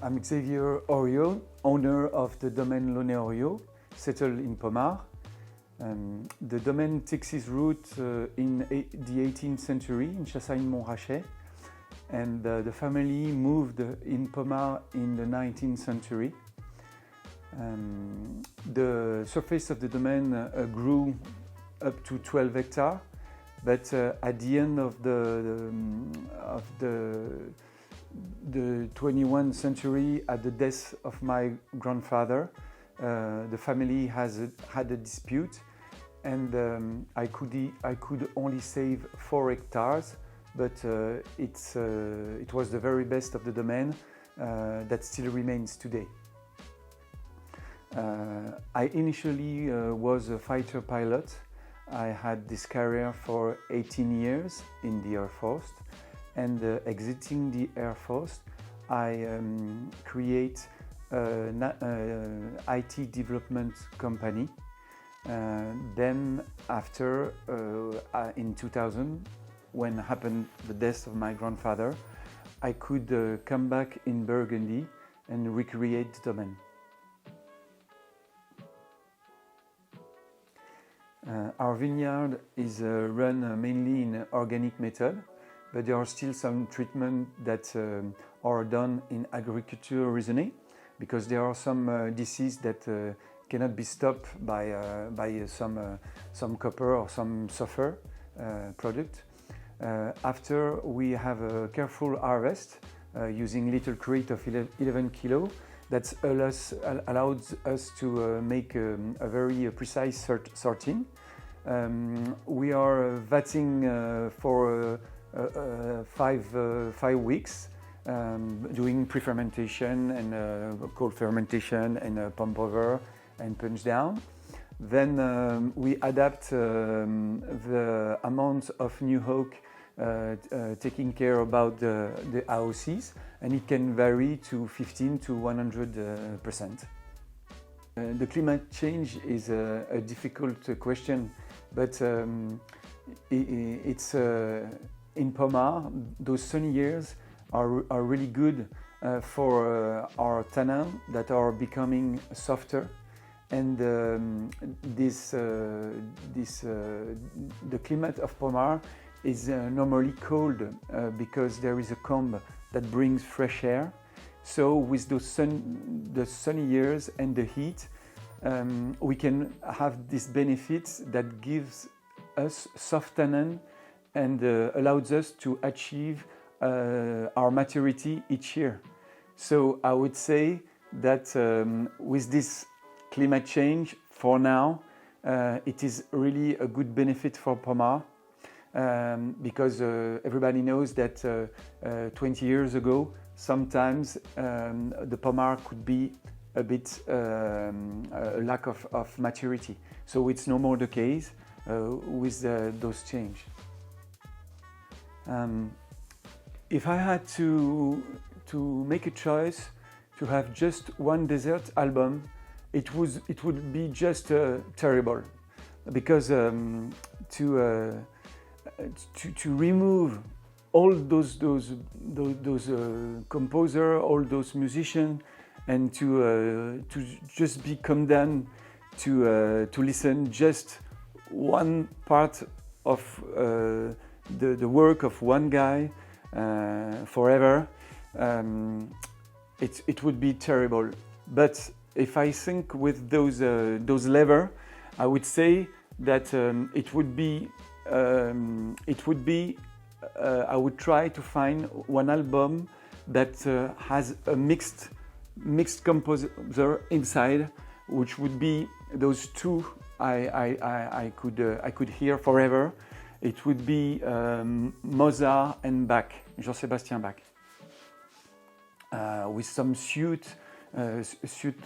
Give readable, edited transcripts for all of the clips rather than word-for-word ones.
I'm Xavier Horiot, owner of the Domaine Launay-Horiot, settled in Pommard. The domain takes its root in the 18th century in Chassagne-Montrachet, and the family moved in Pommard in the 19th century. The surface of the domain grew up to 12 hectares, but at the end of the 21st century, at the death of my grandfather, the family had a dispute, and I could only save 4 hectares, but it was the very best of the domain that still remains today. I initially was a fighter pilot. I had this career for 18 years in the Air Force, and exiting the Air Force, I create an IT development company. Then after, in 2000, when happened the death of my grandfather, I could come back in Burgundy and recreate the domain. Our vineyard is run mainly in organic method, but there are still some treatments that are done in agriculture reasoning, because there are some diseases that cannot be stopped by some copper or some sulfur product. After we have a careful harvest using little crate of 11 kilo, that allows us to make a very precise sorting. We are vatting for 5 weeks, doing pre-fermentation and cold fermentation and pump over and punch down. Then we adapt the amount of new oak, taking care about the AOCs, and it can vary to 15 to 100%. The climate change is a difficult question, but it's in Pommard, those sunny years are really good for our tannin that are becoming softer, and the climate of Pommard is normally cold because there is a comb that brings fresh air. So with the sunny years and the heat, we can have this benefit that gives us soft tannin and allows us to achieve our maturity each year. So I would say that with this climate change, for now, it is really a good benefit for Pommard, because everybody knows that 20 years ago, sometimes the Pommard could be a bit a lack of maturity. So it's no more the case with those change. If I had to make a choice to have just one dessert album, it would be just terrible, because to remove all those composer, all those musicians, and to just be condemned to listen just one part of the work of one guy forever, it would be terrible. But if I think with those levers, I would say that it would be I would try to find one album that has a mixed composer inside, which would be those two I could hear forever. It would be Mozart and Bach, Jean-Sébastien Bach, with some suite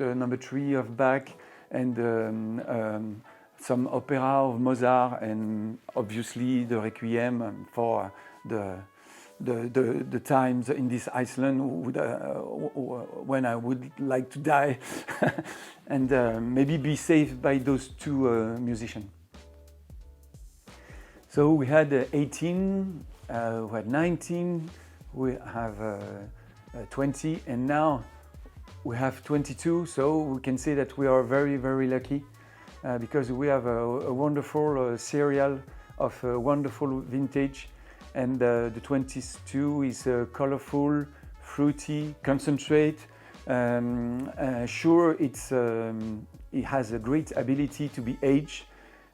number 3 of Bach, and some opera of Mozart, and obviously the Requiem for the times in this Iceland when I would like to die, and maybe be saved by those two musicians. So we had 18, we had 19, we have 20, and now We have 22, so we can say that we are very, very lucky because we have a wonderful cereal of a wonderful vintage, and the 22 is colorful, fruity, concentrate. Sure, it has a great ability to be aged,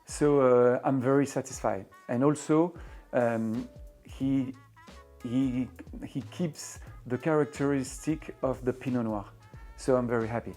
so I'm very satisfied. And also, he keeps the characteristic of the Pinot Noir, so I'm very happy.